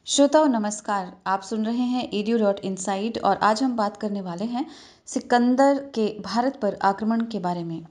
श्रोताओं नमस्कार। आप सुन रहे हैं edu.insight और आज हम बात करने वाले हैं सिकंदर के भारत पर आक्रमण के बारे में।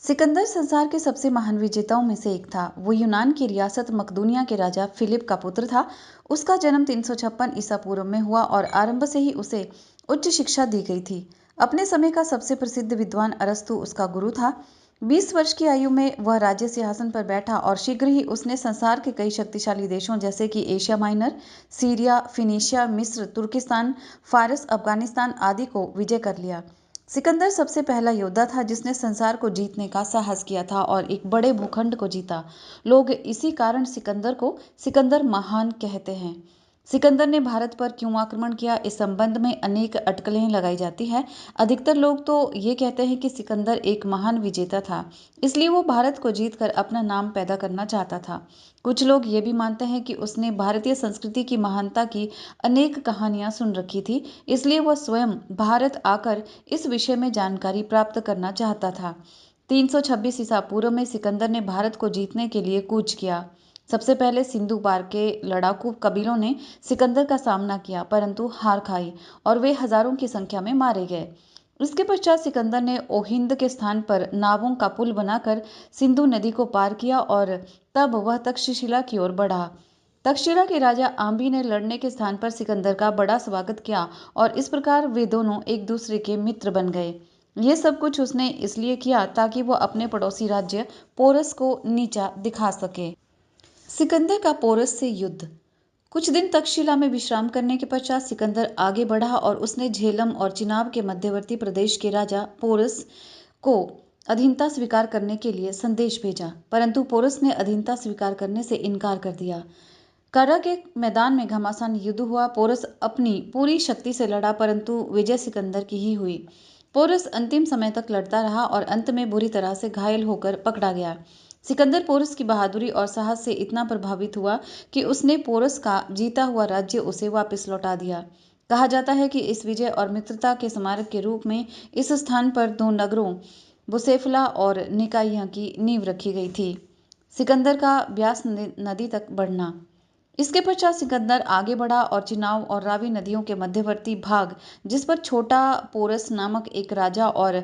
सिकंदर संसार के सबसे महान विजेताओं में से एक था। वो यूनान की रियासत मकदूनिया के राजा फिलिप का पुत्र था। उसका जन्म 356 ईसा पूर्व में हुआ और आरंभ से ही उसे उच्च शिक्षा दी गई थी। अपने समय का सबसे प्रसिद्ध विद्वान अरस्तु उसका गुरु था। 20 वर्ष की आयु में वह राज्य सिंहासन पर बैठा और शीघ्र ही उसने संसार के कई शक्तिशाली देशों जैसे कि एशिया माइनर, सीरिया, फिनिशिया, मिस्र, तुर्किस्तान, फारस, अफगानिस्तान आदि को विजय कर लिया। सिकंदर सबसे पहला योद्धा था जिसने संसार को जीतने का साहस किया था और एक बड़े भूखंड को जीता। लोग इसी कारण सिकंदर को सिकंदर महान कहते हैं। सिकंदर ने भारत पर क्यों आक्रमण किया, इस संबंध में अनेक अटकलें लगाई जाती हैं। अधिकतर लोग तो ये कहते हैं कि सिकंदर एक महान विजेता था, इसलिए वो भारत को जीतकर अपना नाम पैदा करना चाहता था। कुछ लोग ये भी मानते हैं कि उसने भारतीय संस्कृति की महानता की अनेक कहानियां सुन रखी थी, इसलिए वह स्वयं भारत आकर इस विषय में जानकारी प्राप्त करना चाहता था। 326 ईसा पूर्व में सिकंदर ने भारत को जीतने के लिए कूच किया। सबसे पहले सिंधु पार के लड़ाकू कबीलों ने सिकंदर का सामना किया, परंतु हार खाई और वे हजारों की संख्या में मारे गए। इसके पश्चात सिकंदर ने ओहिंद के स्थान पर नावों का पुल बनाकर सिंधु नदी को पार किया और तब वह तक्षशिला की ओर बढ़ा। तक्षशिला के राजा आम्बी ने लड़ने के स्थान पर सिकंदर का बड़ा स्वागत किया और इस प्रकार वे दोनों एक दूसरे के मित्र बन गए। ये सब कुछ उसने इसलिए किया ताकि वो अपने पड़ोसी राज्य पोरस को नीचा दिखा सके। सिकंदर का पोरस से युद्ध। कुछ दिन तक्षशिला में विश्राम करने के पश्चात सिकंदर आगे बढ़ा और उसने झेलम और चिनाब के मध्यवर्ती प्रदेश के राजा पोरस को अधीनता स्वीकार करने के लिए संदेश भेजा, परंतु पोरस ने अधीनता स्वीकार करने से इनकार कर दिया। करा के मैदान में घमासान युद्ध हुआ। पोरस अपनी पूरी शक्ति से लड़ा, परंतु विजय सिकंदर की ही हुई। पोरस अंतिम समय तक लड़ता रहा और अंत में बुरी तरह से घायल होकर पकड़ा गया। सिकंदर पोरस की बहादुरी और साहस से इतना प्रभावित हुआ कि उसने पोरस का जीता हुआ राज्य उसे वापस लौटा दिया। कहा जाता है कि इस विजय और मित्रता के स्मारक के रूप में इस स्थान पर दो नगरों बुसेफला और निकाइया की नींव रखी गई थी। सिकंदर का ब्यास नदी तक बढ़ना। इसके पश्चात सिकंदर आगे बढ़ा और चिनाब और रावी नदियों के मध्यवर्ती भाग, जिस पर छोटा पोरस नामक एक राजा और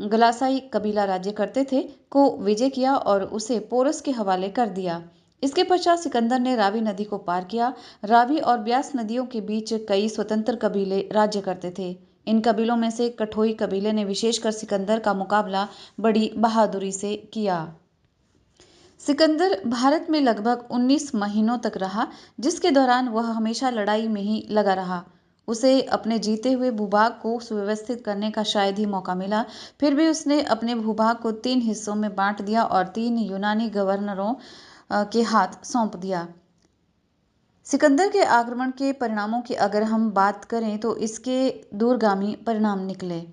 गलासाई कबीला राज्य करते थे, को विजय किया और उसे पोरस के हवाले कर दिया। इसके पश्चात सिकंदर ने रावी नदी को पार किया। रावी और ब्यास नदियों के बीच कई स्वतंत्र कबीले राज्य करते थे। इन कबीलों में से कठोई कबीले ने विशेषकर सिकंदर का मुकाबला बड़ी बहादुरी से किया। सिकंदर भारत में लगभग 19 महीनों तक रहा, जिसके दौरान वह हमेशा लड़ाई में ही लगा रहा। उसे अपने जीते हुए भूभाग को सुव्यवस्थित करने का शायद ही मौका मिला। फिर भी उसने अपने भूभाग को 3 हिस्सों में बांट दिया और 3 यूनानी गवर्नरों के हाथ सौंप दिया। सिकंदर के आक्रमण के परिणामों की अगर हम बात करें तो इसके दूरगामी परिणाम निकले।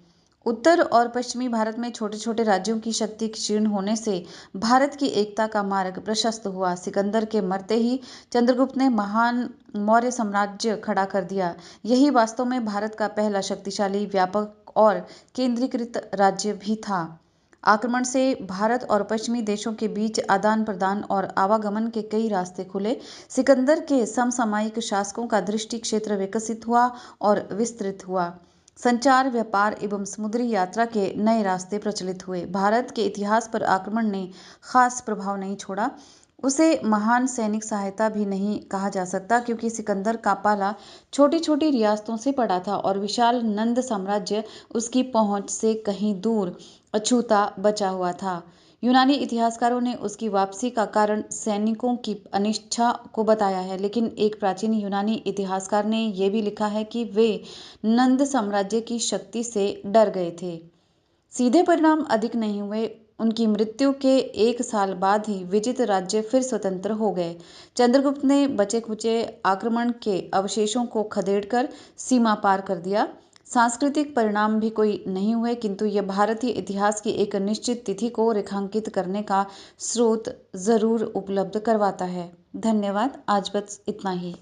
उत्तर और पश्चिमी भारत में छोटे छोटे राज्यों की शक्ति क्षीण होने से भारत की एकता का मार्ग प्रशस्त हुआ। सिकंदर के मरते ही चंद्रगुप्त ने महान मौर्य साम्राज्य खड़ा कर दिया। यही वास्तव में भारत का पहला शक्तिशाली, व्यापक और केंद्रीकृत राज्य भी था। आक्रमण से भारत और पश्चिमी देशों के बीच आदान प्रदान और आवागमन के कई रास्ते खुले। सिकंदर के समसामयिक शासकों का दृष्टि क्षेत्र विकसित हुआ और विस्तृत हुआ। संचार, व्यापार एवं समुद्री यात्रा के नए रास्ते प्रचलित हुए। भारत के इतिहास पर आक्रमण ने खास प्रभाव नहीं छोड़ा। उसे महान सैनिक सहायता भी नहीं कहा जा सकता, क्योंकि सिकंदर का पाला छोटी छोटी रियासतों से पड़ा था और विशाल नंद साम्राज्य उसकी पहुंच से कहीं दूर अछूता बचा हुआ था। यूनानी इतिहासकारों ने उसकी वापसी का कारण सैनिकों की अनिच्छा को बताया है, लेकिन एक प्राचीन यूनानी इतिहासकार ने यह भी लिखा है कि वे नंद साम्राज्य की शक्ति से डर गए थे। सीधे परिणाम अधिक नहीं हुए। उनकी मृत्यु के 1 साल बाद ही विजित राज्य फिर स्वतंत्र हो गए। चंद्रगुप्त ने बचे खुचे आक्रमण के अवशेषों को खदेड़कर सीमा पार कर दिया। सांस्कृतिक परिणाम भी कोई नहीं हुए, किंतु यह भारतीय इतिहास की एक निश्चित तिथि को रेखांकित करने का स्रोत जरूर उपलब्ध करवाता है। धन्यवाद। आज बस इतना ही।